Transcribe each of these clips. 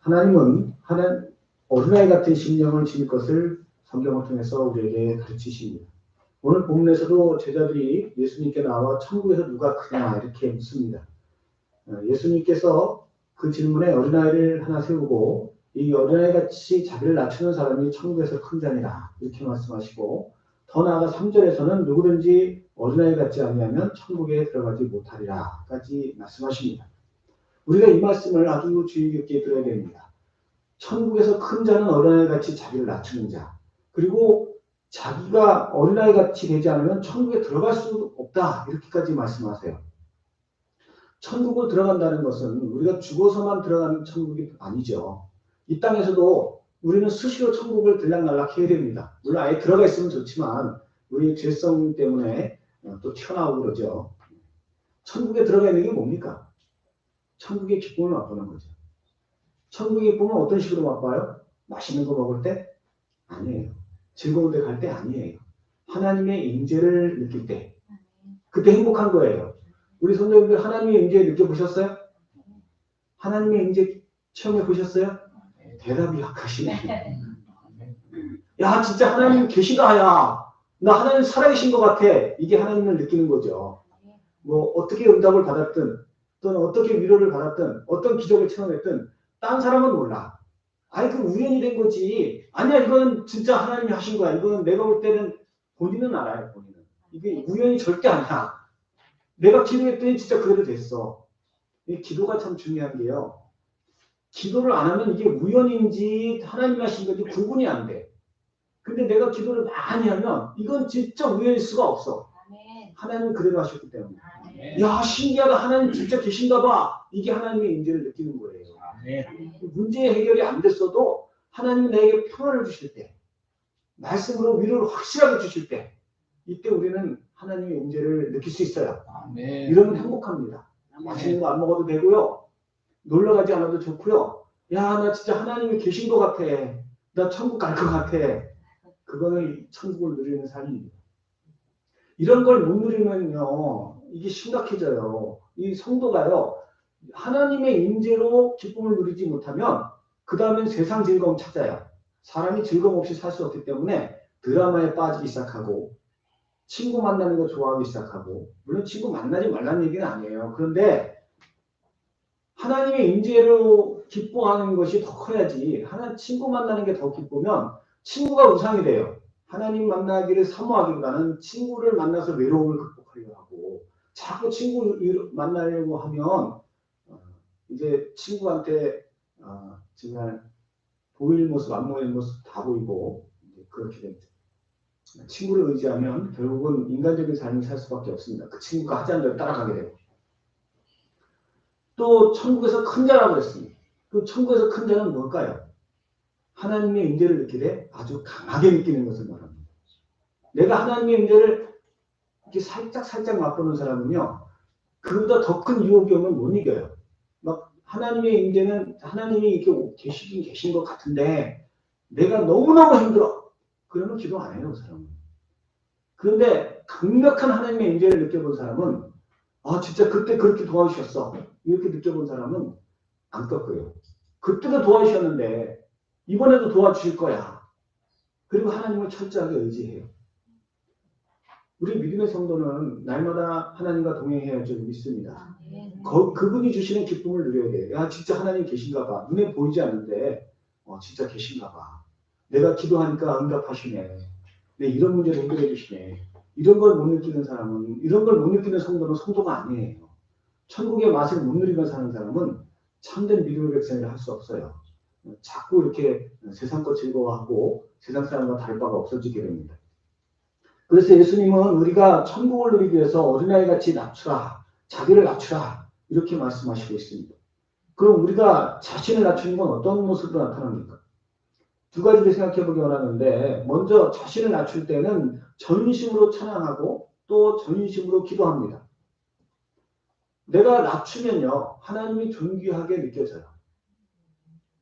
하나님은 어린아이 같은 심령을 지닐 것을 성경을 통해서 우리에게 가르치십니다. 오늘 본문에서도 제자들이 예수님께 나와 천국에서 누가 크냐 이렇게 묻습니다. 예수님께서 그 질문에 어린아이를 하나 세우고 이 어린아이같이 자기를 낮추는 사람이 천국에서 큰 자니라 이렇게 말씀하시고, 더 나아가 3절에서는 누구든지 어린아이 같지 아니하면 천국에 들어가지 못하리라 까지 말씀하십니다. 우리가 이 말씀을 아주 주의 깊게 들어야 됩니다. 천국에서 큰 자는 어린아이같이 자기를 낮추는 자, 그리고 자기가 어린아이같이 되지 않으면 천국에 들어갈 수 없다 이렇게까지 말씀하세요. 천국을 들어간다는 것은 우리가 죽어서만 들어가는 천국이 아니죠. 이 땅에서도 우리는 수시로 천국을 들락날락 해야 됩니다. 물론 아예 들어가 있으면 좋지만 우리의 죄성 때문에 또 튀어나오고 그러죠. 천국에 들어가 있는 게 뭡니까? 천국의 기쁨을 맛보는 거죠. 천국의 기쁨은 어떤 식으로 맛봐요? 맛있는 거 먹을 때? 아니에요. 즐거운 데 갈 때? 아니에요. 하나님의 임재를 느낄 때. 그때 행복한 거예요. 우리 성도님들 하나님의 임재 느껴보셨어요? 하나님의 임재 체험해 보셨어요? 대답이 약하시네. 야, 진짜 하나님 계시다, 야. 나 하나님 살아계신 것 같아. 이게 하나님을 느끼는 거죠. 뭐, 어떻게 응답을 받았든, 또는 어떻게 위로를 받았든, 어떤 기적을 체험했든, 딴 사람은 몰라. 아니, 그 우연이 된 거지. 아니야, 이건 진짜 하나님이 하신 거야. 이건 내가 볼 때는 본인은 알아요, 본인은. 이게 우연이 절대 아니야. 내가 기도했더니 진짜 그대로 됐어. 이 기도가 참 중요한 게요. 기도를 안 하면 이게 우연인지 하나님이 하신 건지 구분이 안 돼. 근데 내가 기도를 많이 하면 이건 진짜 우연일 수가 없어. 하나님은 그대로 하셨기 때문에. 야, 신기하다. 하나님 진짜 계신가 봐. 이게 하나님의 임재를 느끼는 거예요. 문제 해결이 안 됐어도 하나님이 나에게 평안을 주실 때, 말씀으로 위로를 확실하게 주실 때, 이때 우리는 하나님의 임재를 느낄 수 있어요. 이러면 행복합니다. 맛있는 거 안 먹어도 되고요. 놀러 가지 않아도 좋고요. 야, 나 진짜 하나님이 계신 것 같아. 나 천국 갈 것 같아. 그거는 천국을 누리는 삶입니다. 이런 걸 못 누리면요, 이게 심각해져요. 이 성도가요, 하나님의 임재로 기쁨을 누리지 못하면 그 다음엔 세상 즐거움 찾아요. 사람이 즐거움 없이 살 수 없기 때문에 드라마에 빠지기 시작하고, 친구 만나는 거 좋아하기 시작하고, 물론 친구 만나지 말라는 얘기는 아니에요. 그런데 하나님의 임재로 기뻐하는 것이 더 커야지. 친구 만나는 게 더 기쁘면 친구가 우상이 돼요. 하나님 만나기를 사모하기보다는 친구를 만나서 외로움을 극복하려고 하고, 자꾸 친구 만나려고 하면 이제 친구한테 정말 보일 모습, 안 보일 모습 다 보이고 그렇게 됩니다. 친구를 의지하면 결국은 인간적인 삶을 살 수밖에 없습니다. 그 친구가 하자는 대로 따라가게 되고. 또 천국에서 큰 자라고 했습니다. 그 천국에서 큰 자는 뭘까요? 하나님의 임재를 느끼되 아주 강하게 느끼는 것을 말합니다. 내가 하나님의 임재를 이렇게 살짝 맛보는 사람은요, 그보다 더 큰 유혹이 오면 못 이겨요. 막 하나님의 임재는 하나님이 이렇게 계시긴 계신 것 같은데 내가 너무너무 힘들어. 그러면 기도 안 해요, 그 사람은. 그런데 강력한 하나님의 임재를 느껴본 사람은 진짜 그때 그렇게 도와주셨어. 이렇게 느껴본 사람은 안 꺾어요. 그때도 도와주셨는데 이번에도 도와주실 거야. 그리고 하나님을 철저하게 의지해요. 우리 믿음의 성도는 날마다 하나님과 동행해야 좀 믿습니다. 그분이 주시는 기쁨을 누려야 돼요. 야, 진짜 하나님 계신가 봐. 눈에 보이지 않는데 진짜 계신가 봐. 내가 기도하니까 응답하시네. 내 이런 문제를 해결해 주시네. 이런 걸 못 느끼는 사람은, 이런 걸 못 느끼는 성도는 성도가 아니에요. 천국의 맛을 못 누리며 사는 사람은 참된 믿음의 백성이라 할 수 없어요. 자꾸 이렇게 세상 것 즐거워하고 세상 사람과 다를 바가 없어지게 됩니다. 그래서 예수님은 우리가 천국을 누리기 위해서 어린아이같이 낮추라, 자기를 낮추라 이렇게 말씀하시고 있습니다. 그럼 우리가 자신을 낮추는 건 어떤 모습으로 나타납니까? 두 가지를 생각해 보기 원하는데, 먼저 자신을 낮출 때는 전심으로 찬양하고 또 전심으로 기도합니다. 내가 낮추면요, 하나님이 존귀하게 느껴져요.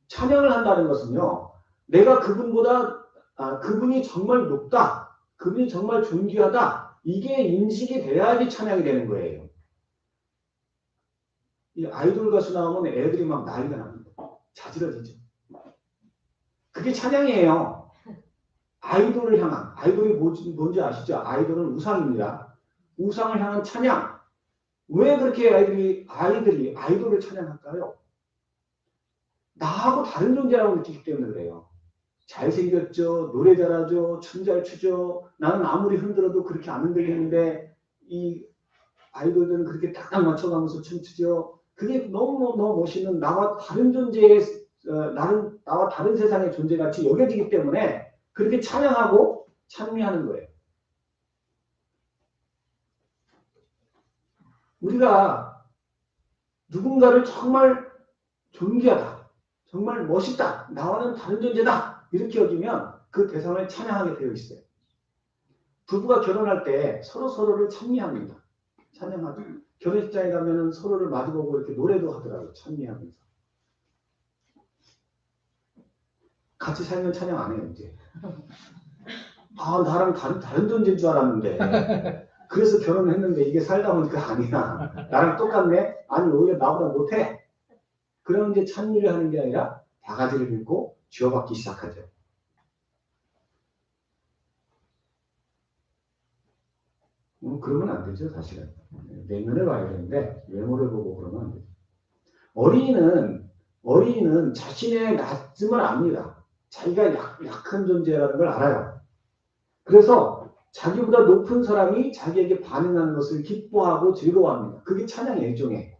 찬양을 한다는 것은요, 내가 그분이 정말 높다, 그분이 정말 존귀하다, 이게 인식이 돼야지 찬양이 되는 거예요. 이 아이돌 가수 나오면 애들이 막 난리가 납니다. 자지러지죠. 그게 찬양이에요. 아이돌을 향한, 아이돌이 뭔지 아시죠? 아이돌은 우상입니다. 우상을 향한 찬양. 왜 그렇게 아이들이 아이돌을 찬양할까요? 나하고 다른 존재라고 느끼기 때문에 그래요. 잘생겼죠, 노래 잘하죠, 춤 잘 추죠. 나는 아무리 흔들어도 그렇게 안 흔들리는데 이 아이돌들은 그렇게 딱 맞춰가면서 춤추죠. 그게 너무 멋있는 나와 다른 존재의 나와 다른 세상의 존재같이 여겨지기 때문에 그렇게 찬양하고 찬미하는 거예요. 우리가 누군가를 정말 존귀하다, 정말 멋있다, 나와는 다른 존재다 이렇게 여기면 그 대상을 찬양하게 되어 있어요. 부부가 결혼할 때 서로를 찬미합니다. 찬양하죠. 결혼식장에 가면은 서로를 마주보고 이렇게 노래도 하더라고요. 찬미하면서. 같이 살면 찬양 안 해요, 이제. 아, 나랑 다른 존재인 줄 알았는데. 그래서 결혼을 했는데 이게 살다 보니까 아니야. 나랑 똑같네? 아니, 오히려 나보다 못해. 그럼 이제 찬미를 하는 게 아니라 바가지를 긁고 쥐어받기 시작하죠. 그러면 안 되죠, 사실은. 내면을 봐야 되는데, 외모를 보고 그러면 안 되죠. 어린이는 자신의 낮음을 압니다. 자기가 약한 존재라는 걸 알아요. 그래서 자기보다 높은 사람이 자기에게 반응하는 것을 기뻐하고 즐거워합니다. 그게 찬양의 일종이에요.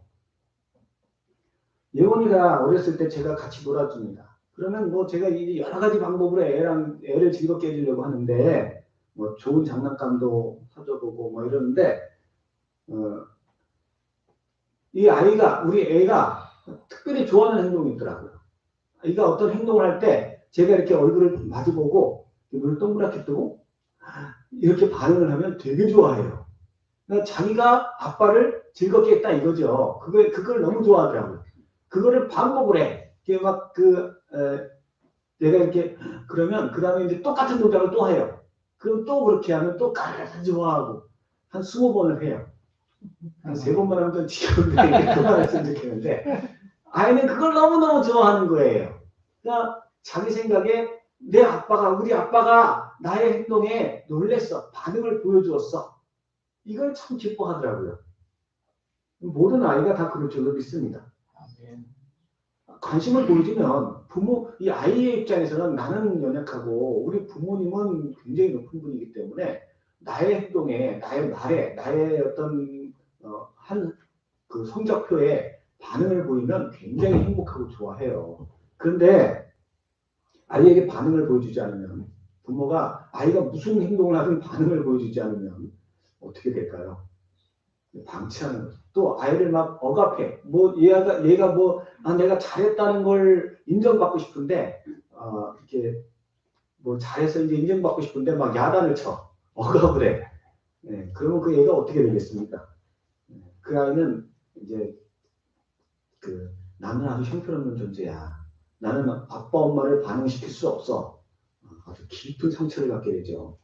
예원이가 어렸을 때 제가 같이 놀아줍니다. 그러면 뭐 제가 여러 가지 방법으로 애를 즐겁게 해주려고 하는데, 뭐 좋은 장난감도 사줘보고 뭐 이러는데, 우리 애가 특별히 좋아하는 행동이 있더라고요. 애가 어떤 행동을 할 때 제가 이렇게 얼굴을 마주보고 눈을 동그랗게 뜨고 이렇게 반응을 하면 되게 좋아해요. 그러니까 자기가 아빠를 즐겁게 했다 이거죠. 그걸 너무 좋아하더라고요. 그거를 반복을 해. 이게 내가 이렇게 그러면 그 다음에 이제 똑같은 동작을 또 해요. 그럼 또 그렇게 하면 또 까르르 좋아하고 한 20번을 해요. 한 3번만 하면 좀 지겨운데 그만했으면 좋겠는데 아이는 그걸 너무너무 좋아하는 거예요. 그러니까 자기 생각에 우리 아빠가 나의 행동에 놀랬어. 반응을 보여주었어. 이걸 참 기뻐하더라고요. 모든 아이가 다 그럴 줄로 믿습니다. 관심을 보여주면 이 아이의 입장에서는 나는 연약하고 우리 부모님은 굉장히 높은 분이기 때문에 나의 행동에, 나의 말에, 나의 어떤 그 성적표에 반응을 보이면 굉장히 행복하고 좋아해요. 그런데 아이에게 반응을 보여주지 않으면 부모가 아이가 무슨 행동을 하든 반응을 보여주지 않으면 어떻게 될까요? 방치하는 거죠. 또 아이를 막 억압해. 얘가 내가 잘했다는 걸 인정받고 싶은데 이렇게 잘해서 이제 인정받고 싶은데 막 야단을 쳐. 억압을 해. 네, 그러면 그 애가 어떻게 되겠습니까? 그 아이는 이제 나는 아주 형편없는 존재야. 나는 아빠 엄마를 반응시킬 수 없어. 아주 깊은 상처를 갖게 되죠.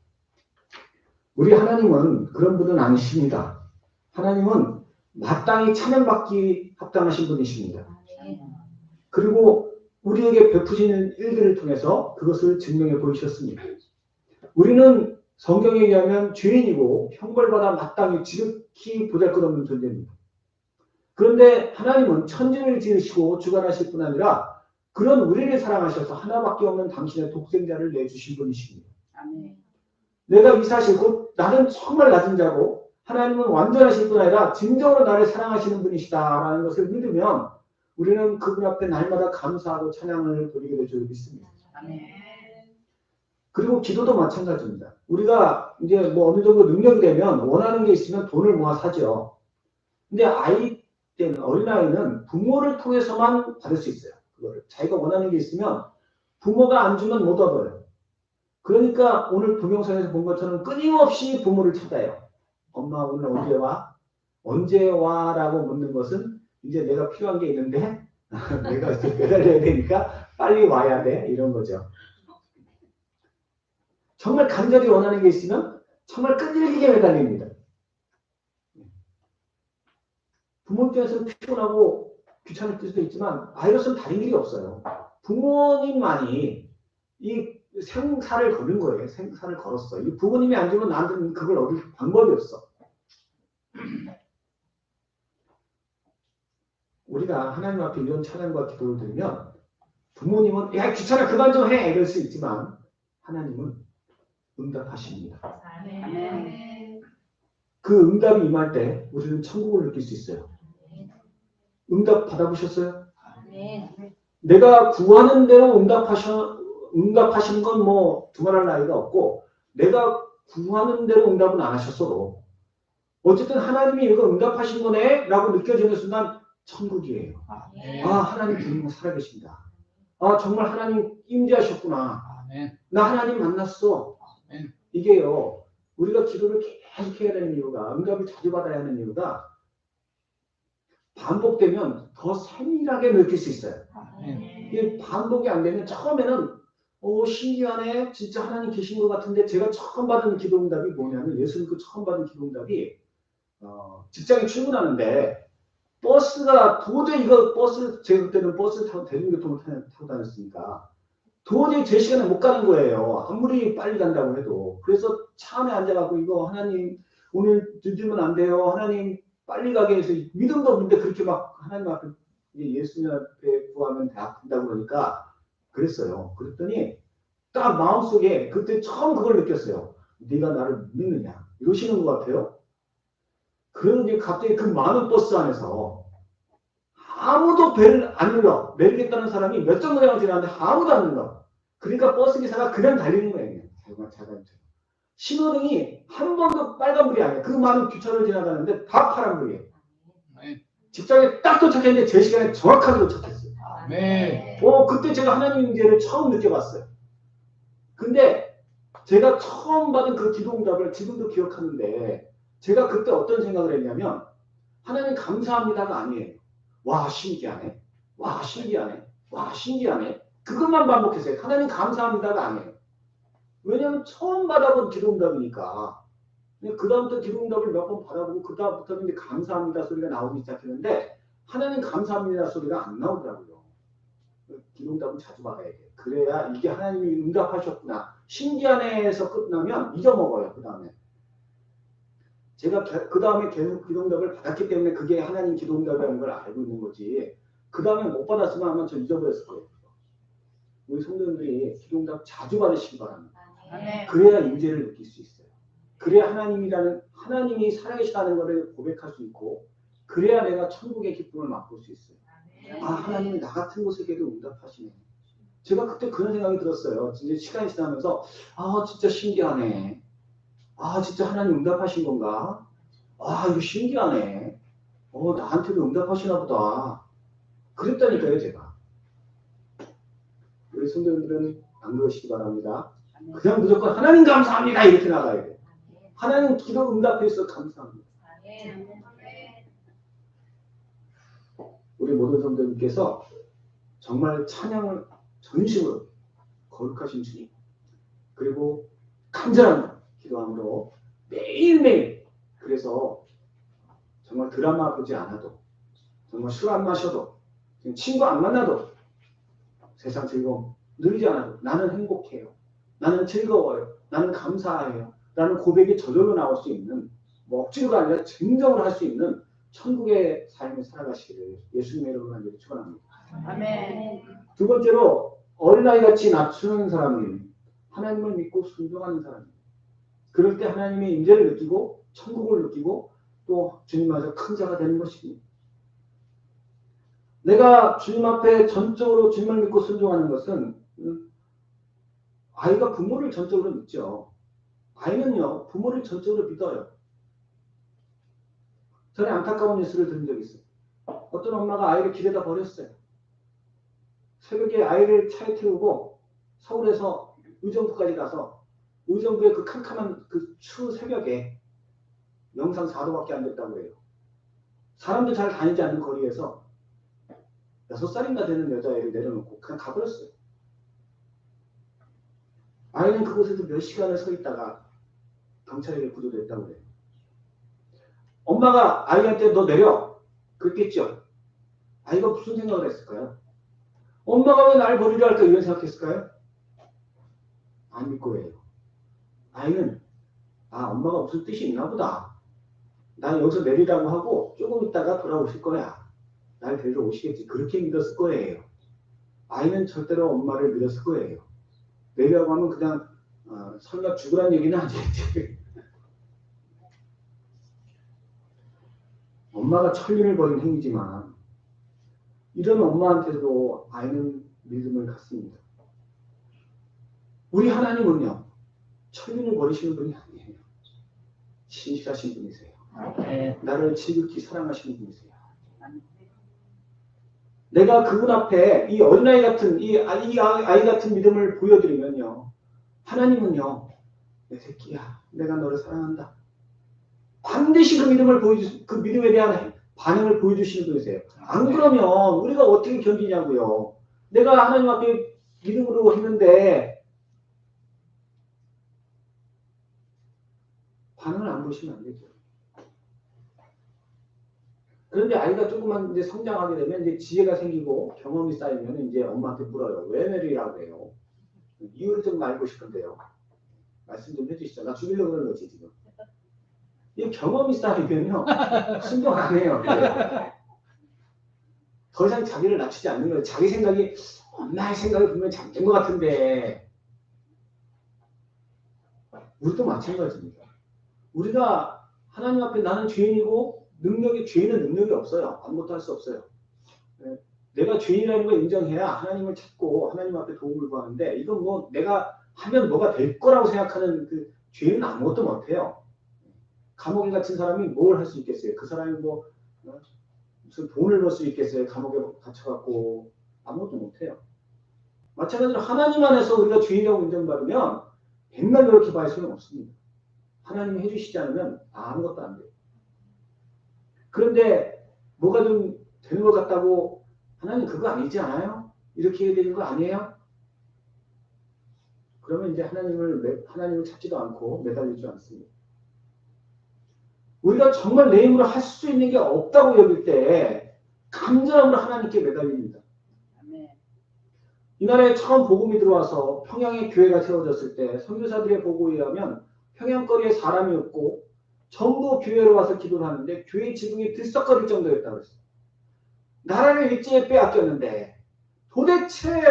우리 하나님은 그런 분은 아니십니다. 하나님은 마땅히 찬양받기 합당하신 분이십니다. 그리고 우리에게 베푸시는 일들을 통해서 그것을 증명해 보이셨습니다. 우리는 성경에 의하면 죄인이고 형벌받아 마땅히 지극히 보잘것없는 존재입니다. 그런데 하나님은 천지를 지으시고 주관하실 뿐 아니라 그런 우리를 사랑하셔서 하나밖에 없는 당신의 독생자를 내주신 분이십니다. 아멘. 내가 이 사실 곧 나는 정말 낮은 자고 하나님은 완전하실 뿐 아니라 진정으로 나를 사랑하시는 분이시다라는 것을 믿으면 우리는 그분 앞에 날마다 감사하고 찬양을 드리게 될 줄 믿습니다. 아멘. 그리고 기도도 마찬가지입니다. 우리가 이제 어느 정도 능력이 되면 원하는 게 있으면 돈을 모아 사죠. 근데 어린아이는 부모를 통해서만 받을 수 있어요. 그거를. 자기가 원하는 게 있으면 부모가 안 주면 못 얻어요. 그러니까 오늘 동영상에서 본 것처럼 끊임없이 부모를 찾아요. 엄마 오늘 언제 와? 언제 와? 라고 묻는 것은 이제 내가 필요한 게 있는데 내가 매달려야 되니까 빨리 와야 돼. 이런 거죠. 정말 간절히 원하는 게 있으면 정말 끈질기게 매달립니다. 부모 입장에서는 피곤하고 귀찮을 수도 있지만 아이로서는 다른 길이 없어요. 부모님만이 이 생사를 거는 거예요. 생사를 걸었어. 이 부모님이 안 주면 나한테는 그걸 얻을 방법이 없어. 우리가 하나님 앞에 이런 찬양과 기도를 드리면 부모님은 야 귀찮아 그만 좀 해 이럴 수 있지만 하나님은 응답하십니다. 그 응답이 임할 때 우리는 천국을 느낄 수 있어요. 응답 받아보셨어요? 내가 구하는 대로 응답하시는 건 뭐 두말할 나위가 없고 내가 구하는 대로 응답은 안 하셨어도 어쨌든 하나님이 이거 응답하신 거네 라고 느껴지는 순간 천국이에요. 하나님 주님은 살아계신다. 정말 하나님 임재하셨구나. 나 하나님 만났어. 이게요. 우리가 기도를 계속 해야 되는 이유가 응답을 자주 받아야 하는 이유가 반복되면 더 세밀하게 느낄 수 있어요. 이게 반복이 안 되면 처음에는 신기하네. 진짜 하나님 계신 것 같은데 제가 처음 받은 기도응답이 뭐냐면 예수님 그 처음 받은 기도응답이 직장에 출근하는데 버스가 도저히 제가 그때는 버스 타고 대중교통을 타고 다녔으니까 도저히 제 시간에 못 가는 거예요. 아무리 빨리 간다고 해도. 그래서 차 안에 앉아가지고 이거 하나님 오늘 늦으면 안 돼요. 하나님 빨리 가게 해서 믿음도 없는데 그렇게 막 하나님 앞에 예수님 앞에 구하면 된다고 그러니까 그랬어요. 그랬더니 딱 마음속에 그때 처음 그걸 느꼈어요. 네가 나를 믿느냐 이러시는 것 같아요. 그런데 갑자기 그 많은 버스 안에서 아무도 배를 안 눌러. 내리겠다는 사람이 몇 정거장을 지나는데 아무도 안 눌러. 그러니까 버스 기사가 그냥 달리는 거예요. 자동차처럼. 신호등이 한 번도 빨간불이 아니에요. 그 많은 주차를 지나가는데 다 파란불이에요. 직장에 딱 도착했는데 제 시간에 정확하게 도착했어요. 그때 제가 하나님 임재를 처음 느껴봤어요. 근데 제가 처음 받은 그 기도응답을 지금도 기억하는데 제가 그때 어떤 생각을 했냐면 하나님 감사합니다가 아니에요. 와 신기하네. 와 신기하네. 와 신기하네. 그것만 반복했어요. 하나님 감사합니다가 아니에요. 왜냐하면 처음 받아본 기도응답이니까. 그 다음부터 기도응답을 몇 번 받아보고 그 다음부터는 이제 감사합니다 소리가 나오기 시작했는데 하나님 감사합니다 소리가 안 나오더라고요. 기도응답은 자주 받아야 돼요. 그래야 이게 하나님이 응답하셨구나. 신기하네에서 끝나면 잊어먹어요. 그 다음에. 제가 그 다음에 계속 기도응답을 받았기 때문에 그게 하나님 기도응답이라는 걸 알고 있는 거지. 그 다음에 못 받았으면 아마 저 잊어버렸을 거예요. 우리 성도님들이 기도응답 자주 받으시기 바랍니다. 그래야 임재를 느낄 수 있어요. 그래야 하나님이 살아계시다는 것을 고백할 수 있고 그래야 내가 천국의 기쁨을 맛볼 수 있어요. 하나님이 나 같은 곳에게도 응답하시네. 제가 그때 그런 생각이 들었어요. 진짜 시간이 지나면서 진짜 신기하네. 진짜 하나님 응답하신 건가? 이거 신기하네. 나한테도 응답하시나 보다. 그랬다니까요, 제가. 우리 성도님들은 안 그러시기 바랍니다. 그냥 무조건 하나님 감사합니다 이렇게 나가야 돼요. 하나님 기도 응답해서 감사합니다. 우리 모든 성도님께서 정말 찬양을 전심으로 거룩하신 주님 그리고 간절한 기도함으로 매일매일 그래서 정말 드라마 보지 않아도 정말 술 안 마셔도 친구 안 만나도 세상 즐거움 누리지 않아도 나는 행복해요. 나는 즐거워요. 나는 감사해요. 라는 고백이 저절로 나올 수 있는 억지로가 아니라 진정을 할 수 있는 천국의 삶을 살아가시기를 예수님의 이름으로 축원합니다. 아멘. 두 번째로 어린아이같이 낮추는 사람은 하나님을 믿고 순종하는 사람입니다. 그럴 때 하나님의 임재를 느끼고 천국을 느끼고 또 주님 앞에 큰 자가 되는 것입니다. 내가 주님 앞에 전적으로 주님을 믿고 순종하는 것은 아이가 부모를 전적으로 믿죠. 아이는요 부모를 전적으로 믿어요. 전에 안타까운 뉴스를 들은 적이 있어요. 어떤 엄마가 아이를 길에다 버렸어요. 새벽에 아이를 차에 태우고 서울에서 의정부까지 가서 의정부의 그 캄캄한 그 추운 새벽에 영상 4도밖에 안 됐다고 해요. 사람도 잘 다니지 않는 거리에서 6살인가 되는 여자애를 내려놓고 그냥 가버렸어요. 아이는 그곳에서 몇 시간을 서 있다가 경찰에게 구조됐다고 해요. 엄마가 아이한테 너 내려 그랬겠죠. 아이가 무슨 생각을 했을까요? 엄마가 왜 날 버리려 할까 이런 생각했을까요? 아닐 거예요. 아이는 엄마가 무슨 뜻이 있나 보다. 난 여기서 내리라고 하고 조금 있다가 돌아오실 거야. 날 데리러 오시겠지. 그렇게 믿었을 거예요. 아이는 절대로 엄마를 믿었을 거예요. 내리라고 하면 그냥 설마 죽으란 얘기는 아니겠지. 엄마가 천리를 버린 행위지만 이런 엄마한테도 아이는 믿음을 갖습니다. 우리 하나님은요. 천리를 버리시는 분이 아니에요. 신실하신 분이세요. 나를 지극히 사랑하시는 분이세요. 내가 그분 앞에 이 어린아이 같은 이 아이 같은 믿음을 보여드리면요. 하나님은요. 내 새끼야. 내가 너를 사랑한다. 반드시 그 믿음에 대한 반응을 보여주시는 분이세요. 안 그러면 우리가 어떻게 견디냐고요. 내가 하나님 앞에 믿음으로 했는데 반응을 안 보시면 안 되죠. 그런데 아이가 조금만 이제 성장하게 되면 이제 지혜가 생기고 경험이 쌓이면 이제 엄마한테 물어요. 왜 내리라고 해요? 이유를 좀 알고 싶은데요. 말씀 좀 해주시죠. 나 죽이려고 그러는 거지 지금. 이 경험이 쌓이면요. 순종 안 해요. 더 이상 자기를 낮추지 않는 거예요. 자기 생각이 엄마의 생각이 분명히 잘못된 것 같은데 우리도 마찬가지입니다. 우리가 하나님 앞에 나는 죄인이고 죄인은 능력이 없어요. 아무것도 할 수 없어요. 내가 죄인이라는 걸 인정해야 하나님을 찾고 하나님 앞에 도움을 구하는데 이건 뭐 내가 하면 뭐가 될 거라고 생각하는 그 죄인은 아무것도 못해요. 감옥에 갇힌 사람이 뭘 할 수 있겠어요? 그 사람이 뭐 무슨 돈을 벌 수 있겠어요? 감옥에 갇혀갖고 아무것도 못해요. 마찬가지로 하나님 안에서 우리가 죄인이라고 인정받으면 백날 이렇게 봐야 소용없습니다. 하나님이 해주시지 않으면 아무것도 안 돼요. 그런데 뭐가 좀 되는 것 같다고 하나님 그거 아니지 않아요? 이렇게 해야 되는 거 아니에요? 그러면 이제 하나님을 찾지도 않고 매달리지 않습니다. 우리가 정말 내 힘으로 할 수 있는 게 없다고 여길 때 간절함으로 하나님께 매달립니다. 이 나라에 처음 복음이 들어와서 평양에 교회가 세워졌을 때 선교사들의 보고에 의하면 평양거리에 사람이 없고 전부 교회로 와서 기도를 하는데 교회 지붕이 들썩거릴 정도였다고 했어요. 나라를 일제에 빼앗겼는데 도대체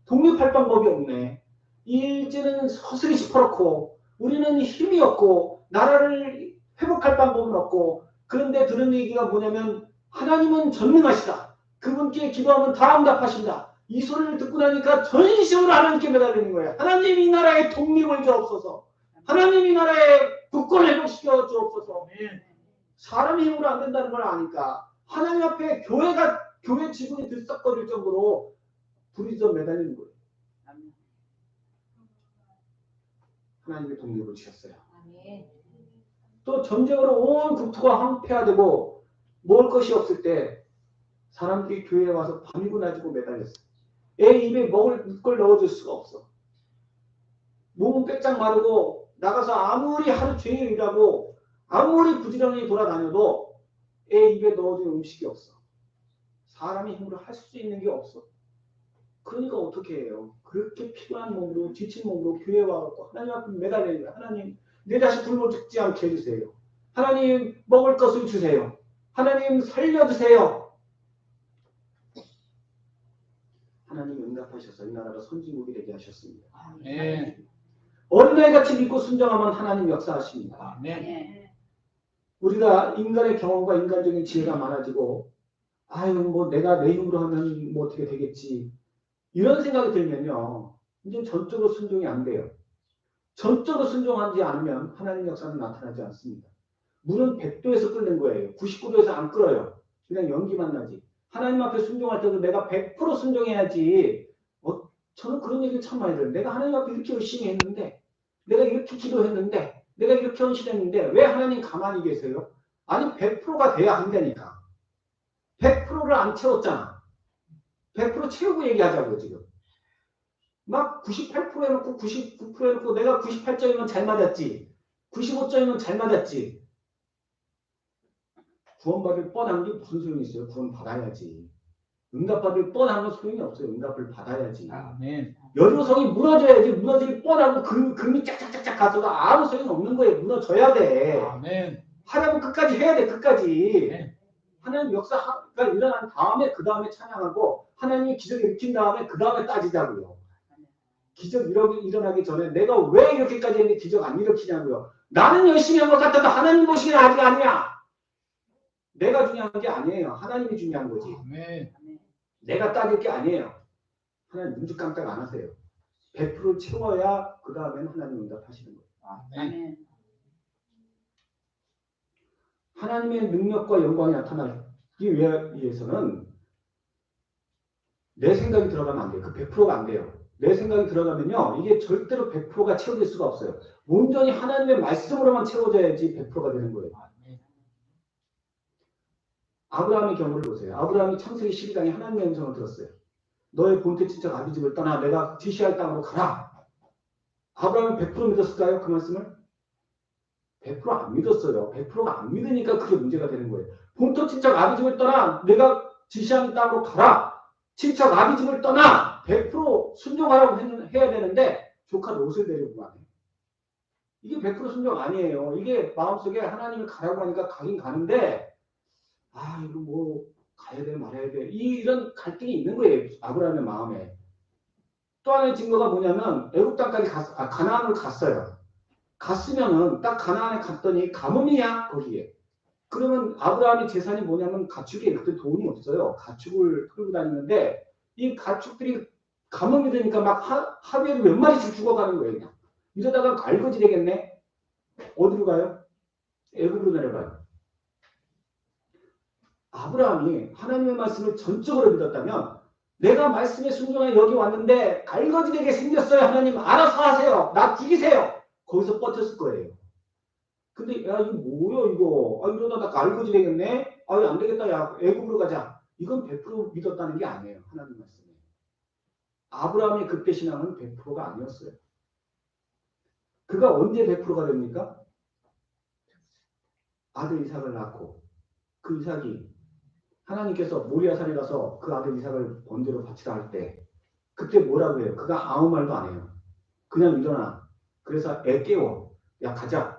독립할 방법이 없네. 이 일제는 서슬이 시퍼렇고 우리는 힘이 없고 나라를 회복할 방법은 없고 그런데 들은 얘기가 뭐냐면 하나님은 전능하시다. 그분께 기도하면 다 응답하신다. 이 소리를 듣고 나니까 전심으로 하나님께 매달리는 거예요. 하나님 이 나라의 독립을 주옵소서. 하나님 이 나라의 국권을 회복시켜 주옵소서. 사람의 힘으로 안 된다는 걸 아니까 하나님 앞에 교회 지붕이 들썩거릴 정도로 부르짖어 매달리는 거예요. 하나님의 독립을 주셨어요. 또 전쟁으로 온 국토가 황폐화되고 먹을 것이 없을 때 사람들이 교회에 와서 밤이고 낮이고 매달렸어요. 애 입에 먹을 걸 넣어줄 수가 없어. 몸은 빼짝 마르고 나가서 아무리 하루 종일 일하고 아무리 부지런히 돌아다녀도 애 입에 넣어줄 음식이 없어. 사람의 힘으로 할 수 있는 게 없어. 그러니까 어떻게 해요? 그렇게 피곤한 몸으로 지친 몸으로 교회에 와서 하나님 앞에 매달려요. 하나님 내 자식 굶어 죽지 않게 해주세요. 하나님 먹을 것을 주세요. 하나님 살려주세요. 하나님 응답하셔서 이 나라가 선진국이 되게 하셨습니다. 어린아이같이 믿고 순종하면 하나님 역사하십니다. 우리가 인간의 경험과 인간적인 지혜가 많아지고 뭐 내가 내 힘으로 하면 뭐 어떻게 되겠지 이런 생각이 들면요. 이제 전적으로 순종이 안 돼요. 전적으로 순종하지 않으면 하나님 역사는 나타나지 않습니다. 물은 100도에서 끓는 거예요. 99도에서 안 끓어요. 그냥 연기만 나지. 하나님 앞에 순종할 때도 내가 100% 순종해야지. 저는 그런 얘기를 참 많이 들어요. 내가 하나님 앞에 이렇게 열심히 했는데 내가 이렇게 기도했는데 내가 이렇게 헌신했는데 왜 하나님 가만히 계세요? 아니 100%가 돼야 한다니까. 100%를 안 채웠잖아. 100% 채우고 얘기하자고 지금. 막 98% 해놓고 99% 해놓고 내가 98점이면 잘 맞았지. 95점이면 잘 맞았지. 구원받을 뻔한 게 무슨 소용이 있어요? 구원 받아야지. 응답받을 뻔한 건 소용이 없어요. 응답을 받아야지. 아멘. 여조성이 무너져야지. 무너지기 뻔하고 금이 쫙쫙쫙 가서도 아무 소용이 없는 거예요. 무너져야 돼. 아멘. 하나님 끝까지 해야 돼. 끝까지. 네. 하나님 역사가 일어난 다음에 그 다음에 찬양하고 하나님이 기적 일으킨 다음에 그 다음에 따지자고요. 기적 일어나기 전에 내가 왜 이렇게까지 했는데 기적 안 일으키냐고요. 나는 열심히 한 것 같아도 하나님 보시기엔 아직 아니야. 내가 중요한 게 아니에요. 하나님이 중요한 거지. 아멘. 내가 따질 게 아니에요. 하나님 눈도 깜짝 안 하세요. 100% 채워야 그 다음에는 하나님 응답하시는 거예요. 아멘. 하나님의 능력과 영광이 나타나기 위해서는 내 생각이 들어가면 안 돼요. 그 100%가 안 돼요. 내 생각이 들어가면요. 이게 절대로 100%가 채워질 수가 없어요. 온전히 하나님의 말씀으로만 채워져야지 100%가 되는 거예요. 아브라함의 경우를 보세요. 아브라함이 창세기 12장에 하나님의 음성을 들었어요. 너의 본토 친척 아비 집을 떠나 내가 지시할 땅으로 가라. 아브라함은 100% 믿었을까요? 그 말씀을? 100%안 믿었어요. 100%가 안 믿으니까 그게 문제가 되는 거예요. 본토 친척 아비 집을 떠나 내가 지시하는 땅으로 가라. 친척 아비 집을 떠나 100% 순종하라고 해야 되는데 조카 롯을 데리고 가네. 이게 100% 순종 아니에요. 이게 마음속에 하나님이 가라고 하니까 가긴 가는데 이거 뭐 가야 돼 말아야 돼 이런 갈등이 있는 거예요. 아브라함의 마음에. 또 하나의 증거가 뭐냐면 애굽 땅까지 가나안을 갔어요. 갔으면은 딱 가나안에 갔더니 가뭄이야 거기에. 그러면 아브라함의 재산이 뭐냐면 가축이 그때 돈이 없어요. 가축을 끌고 다니는데 이 가축들이 가뭄이 되니까 막 하루에도 몇 마리씩 죽어가는 거예요. 그냥. 이러다가 알거지 되겠네. 어디로 가요? 애굽으로 내려가요. 아브라함이 하나님의 말씀을 전적으로 믿었다면 내가 말씀에 순종해 여기 왔는데 알거지 되게 생겼어요. 하나님 알아서 하세요. 나 죽이세요. 거기서 뻗쳤을 거예요. 근데 야 이거 뭐야 이거 이러다 나 알거지 되겠네. 안 되겠다. 야 애굽으로 가자. 이건 100% 믿었다는 게 아니에요. 하나님 말씀에. 아브라함의 그때 신앙은 100%가 아니었어요. 그가 언제 100%가 됩니까? 아들 이삭을 낳고 그 이삭이 하나님께서 모리아산에 가서 그 아들 이삭을 번제로 바치라 할 때 그때 뭐라고 해요? 그가 아무 말도 안 해요. 그냥 일어나. 그래서 애 깨워. 야 가자.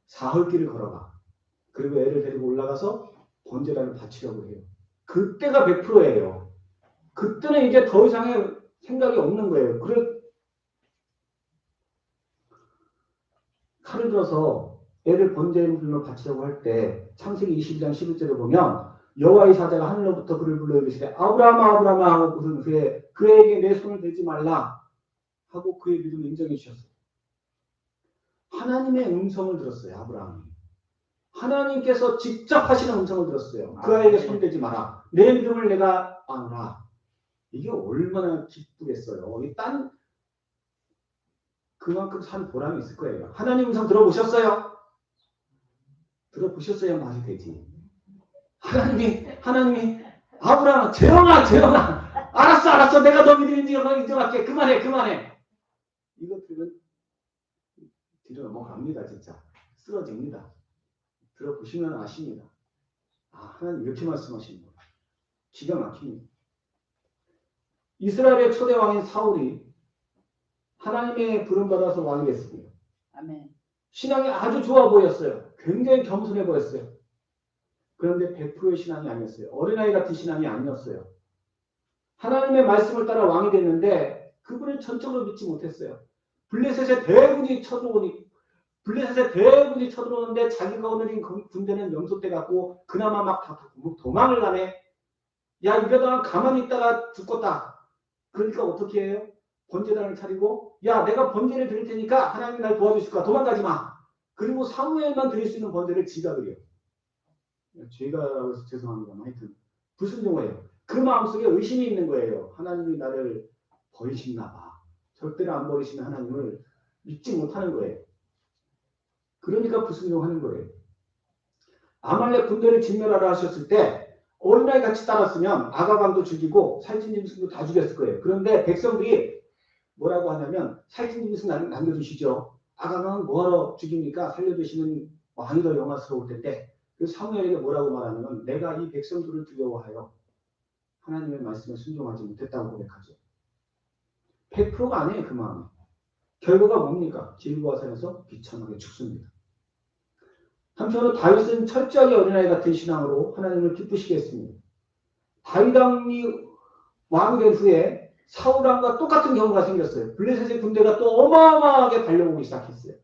사흘길을 걸어가. 그리고 애를 데리고 올라가서 번제단을 바치려고 해요. 그때가 100%예요. 그때는 이제 더 이상의 생각이 없는 거예요. 칼을 들어서 애를 번제물로 바치려고 할 때 창세기 22장 11절에 보면 여호와의 사자가 하늘로부터 그를 불러 이르시되 아브라함아 아브라함아 하고 부른 후에 그에게 내 손을 대지 말라 하고 그의 믿음을 인정해 주셨어요. 하나님의 음성을 들었어요. 아브라함이. 하나님께서 직접 하시는 음성을 들었어요. 그 아이에게 손대지 마라. 내 믿음을 내가 아노라. 이게 얼마나 기쁘겠어요. 그만큼 산 보람이 있을 거예요. 하나님 음성 들어보셨어요? 들어보셨어야 말이 되지. 하나님이 아브라함 재영아 알았어 내가 너 믿음인지 인정할게. 그만해. 이것들은 뒤로 넘어갑니다. 진짜 쓰러집니다. 들어보시면 아십니다. 하나님 이렇게 말씀하시는 거예요. 기가 막힙니다. 이스라엘의 초대 왕인 사울이 하나님의 부름받아서 왕이 됐습니다. 아멘. 신앙이 아주 좋아 보였어요. 굉장히 겸손해 보였어요. 그런데 100%의 신앙이 아니었어요. 어린아이 같은 신앙이 아니었어요. 하나님의 말씀을 따라 왕이 됐는데 그분을 전적으로 믿지 못했어요. 블레셋의 대군이 쳐들어오는데 자기가 거느린 군대는 염소떼 같고 그나마 막 도망을 가네. 야 이러다가 가만히 있다가 죽겠다. 그러니까 어떻게 해요? 번제단을 차리고 야 내가 번제를 드릴 테니까 하나님 날 도와주실 거야. 도망가지 마. 그리고 사무엘만 드릴 수 있는 번제를 지가 드려요. 죄가 죄송합니다. 하여튼 불순종해요. 그 마음속에 의심이 있는 거예요. 하나님이 나를 버리시나 봐. 절대로 안 버리시는 하나님을 믿지 못하는 거예요. 그러니까 불순종하는 거예요. 아말렉 군대를 진멸하라 하셨을 때 어린아이 같이 따랐으면 아가방도 죽이고 살찐짐승도 다 죽였을 거예요. 그런데 백성들이 뭐라고 하냐면 살찐짐승 남겨주시죠. 아가방은 뭐하러 죽입니까? 살려주시는 왕이 더 영화스러울 텐데 그 사무엘에게 뭐라고 말하냐면 내가 이 백성들을 두려워하여 하나님의 말씀에 순종하지 못했다고 고백하죠. 100%가 아니에요. 그 마음이. 결과가 뭡니까? 길보아 산에서 비참하게 죽습니다. 한편으로 다윗은 철저하게 어린아이 같은 신앙으로 하나님을 기쁘시게 했습니다. 다윗 왕이 왕이 된 후에 사울 왕과 똑같은 경우가 생겼어요. 블레셋의 군대가 또 어마어마하게 달려오기 시작했어요.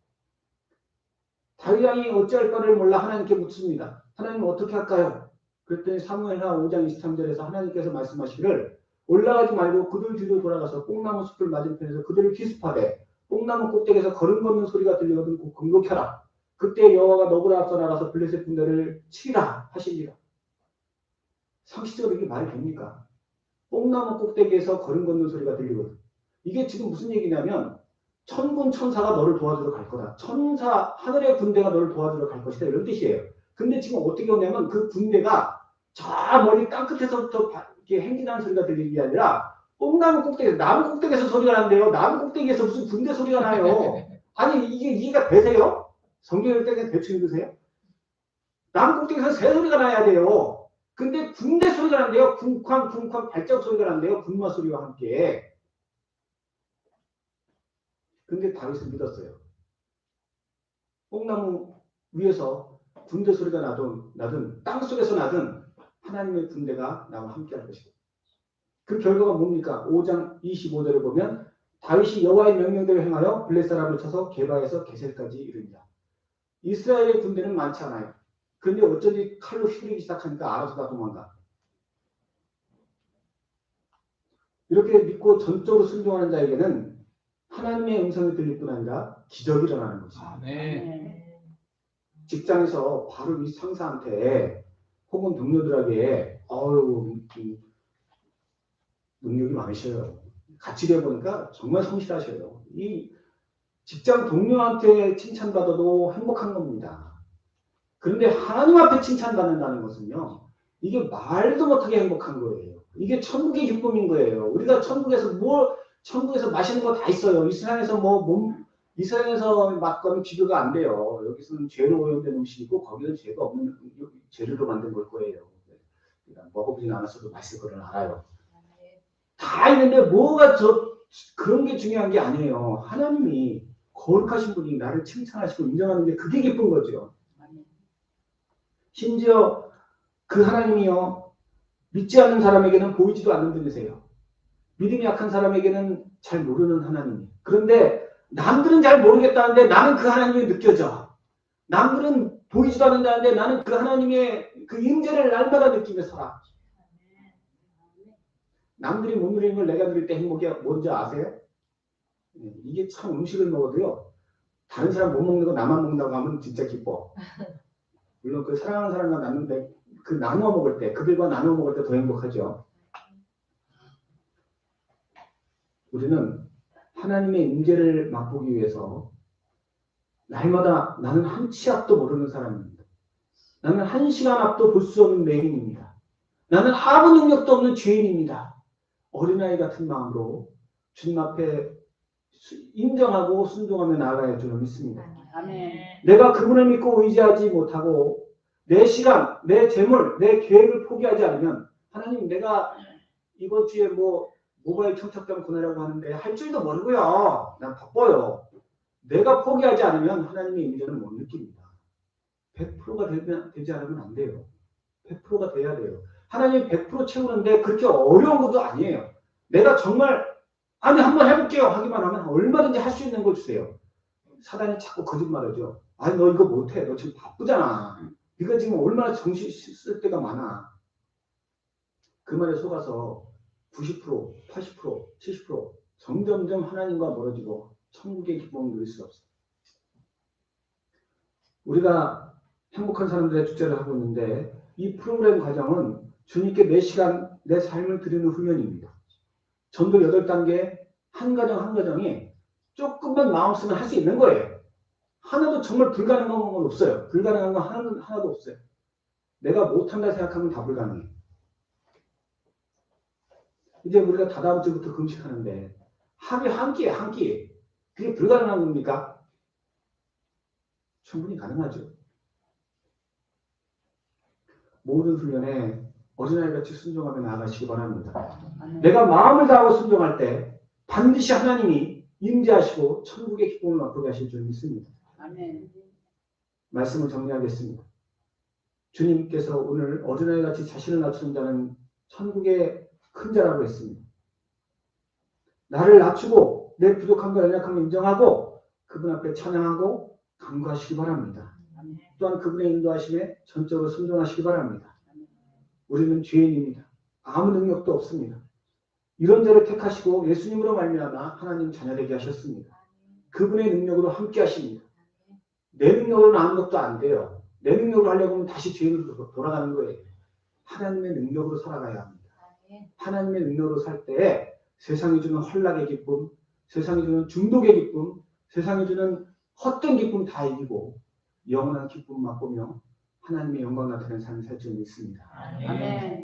다윗 왕이 어찌할 바를 몰라 하나님께 묻습니다. 하나님 어떻게 할까요? 그랬더니 사무엘하 5장 23절에서 하나님께서 말씀하시기를 올라가지 말고 그들 뒤로 돌아가서 뽕나무 숲을 맞은편에서 그들을 기습하되 뽕나무 꼭대기에서 걸음 걷는 소리가 들리거든 곧 공격해라. 그때 여호와가 너보다 앞서 나가서 블레셋 군대를 치라 하시니라. 상식적으로 이게 말이 됩니까? 뽕나무 꼭대기에서 걸음 걷는 소리가 들리거든. 이게 지금 무슨 얘기냐면 천군 천사가 너를 도와주러 갈 거다. 천사 하늘의 군대가 너를 도와주러 갈 것이다. 이런 뜻이에요. 근데 지금 어떻게 오냐면 그 군대가 저 멀리 땅 끝에서부터 이렇게 행진하는 소리가 들리는 게 아니라 뽕나무 꼭대기에서 나무 꼭대기에서 소리가 난대요. 나무 꼭대기에서 무슨 군대 소리가 나요. 아니 이게 이해가 되세요? 성경을 때문에 대충 읽으세요? 나무 꼭대기에서 새 소리가 나야 돼요. 근데 군대 소리가 난대요. 쿵쾅 발자국 소리가 난대요. 군마 소리와 함께. 근데 다윗은 믿었어요. 뽕나무 위에서 군대 소리가 나든 땅속에서 나든 하나님의 군대가 나와 함께 할 것이다. 그 결과가 뭡니까? 5장 25절을 보면 다윗이 여호와의 명령대로 행하여 블레 사람을 쳐서 게바에서 게셀까지 이릅니다. 이스라엘의 군대는 많지 않아요. 그런데 어쩐지 칼로 휘두르기 시작하니까 알아서 다 도망가. 이렇게 믿고 전적으로 순종하는 자에게는 하나님의 음성이 들릴 뿐 아니라 기적이 일어나는 것입니다. 네. 직장에서 바로 이 상사한테 혹은 동료들에게 능력이 많으셔요. 같이 되어보니까 정말 성실하셔요. 이 직장 동료한테 칭찬받아도 행복한 겁니다. 그런데 하나님 앞에 칭찬받는다는 것은요. 이게 말도 못하게 행복한 거예요. 이게 천국의 기쁨인 거예요. 우리가 천국에서 맛있는 거 다 있어요. 이 세상에서 맛과는 비교가 안 돼요. 여기서는 죄로 오염된 음식이고 거기는 죄가 없는 재료로 만든 걸 거예요. 먹어보진 않았어도 맛있을 거를 알아요. 다 있는데 그런 게 중요한 게 아니에요. 하나님이 거룩하신 분이 나를 칭찬하시고 인정하는 게 그게 기쁜 거죠. 심지어 그 하나님이요. 믿지 않는 사람에게는 보이지도 않는 분이세요. 믿음이 약한 사람에게는 잘 모르는 하나님. 그런데 남들은 잘 모르겠다는데 나는 그 하나님이 느껴져. 남들은 보이지도 않는다는데 나는 그 하나님의 그 임재를 날마다 느끼며 살아. 남들이 못 누리는 걸 내가 누릴 때 행복이 뭔지 아세요? 이게 참 음식을 먹어도요. 다른 사람 못 먹는 거 나만 먹는다고 하면 진짜 기뻐. 물론 그 사랑하는 사람과 나누는데 그 나누어 먹을 때, 그들과 나누어 먹을 때 더 행복하죠. 우리는 하나님의 임재를 맛보기 위해서 날마다 나는 한 치 앞도 모르는 사람입니다. 나는 한 시간 앞도 볼 수 없는 맹인입니다. 나는 아무 능력도 없는 죄인입니다. 어린아이 같은 마음으로 주님 앞에 인정하고 순종하며 나아가야 주는 믿습니다. 아멘. 내가 그분을 믿고 의지하지 못하고 내 시간, 내 재물, 내 계획을 포기하지 않으면 하나님 내가 이번 주에 모바일 청첩장 보내라고 하는데 할 줄도 모르고요. 난 바빠요. 내가 포기하지 않으면 하나님의 임재는 못 느낍니다. 100%가 되지 않으면 안 돼요. 100%가 돼야 돼요. 하나님 100% 채우는데 그렇게 어려운 것도 아니에요. 내가 정말 한번 해볼게요 하기만 하면 얼마든지 할 수 있는 걸 주세요. 사단이 자꾸 거짓말하죠. 너 이거 못해. 너 지금 바쁘잖아. 네가 지금 얼마나 정신 쓸 때가 많아. 그 말에 속아서 90%, 80%, 70% 점점점 하나님과 멀어지고 천국의 기쁨을 누릴 수 없어요. 우리가 행복한 사람들의 축제를 하고 있는데 이 프로그램 과정은 주님께 내 시간, 내 삶을 드리는 훈련입니다. 전도 8단계 한 가정이 조금만 마음 쓰면 할 수 있는 거예요. 하나도 정말 불가능한 건 없어요. 불가능한 건 하나도 없어요. 내가 못한다 생각하면 다 불가능해요. 이제 우리가 다다음 주부터 금식하는데 하루에 한 끼. 그게 불가능한 겁니까? 충분히 가능하죠. 모든 훈련에 어린아이같이 순종하며 나아가시기 바랍니다. 아멘. 내가 마음을 다하고 순종할 때 반드시 하나님이 임재하시고 천국의 기쁨을 맛보게 하실 줄 믿습니다. 아멘. 말씀을 정리하겠습니다. 주님께서 오늘 어린아이같이 자신을 낮추는 자는 천국의 큰 자라고 했습니다. 나를 낮추고 내 부족함과 연약함을 인정하고 그분 앞에 찬양하고 간구하시기 바랍니다. 아멘. 또한 그분의 인도하심에 전적으로 순종하시기 바랍니다. 우리는 죄인입니다. 아무 능력도 없습니다. 이런 자를 택하시고 예수님으로 말미암아 하나님 자녀되게 하셨습니다. 그분의 능력으로 함께 하십니다. 내 능력으로는 아무것도 안 돼요. 내 능력으로 하려고 하면 다시 죄인으로 돌아가는 거예요. 하나님의 능력으로 살아가야 합니다. 하나님의 능력으로 살 때 세상이 주는 헐락의 기쁨, 세상이 주는 중독의 기쁨, 세상이 주는 헛된 기쁨 다 이기고 영원한 기쁨 맛보며 하나님의 영광 나타내는 삶을 살 줄 믿습니다. 아멘.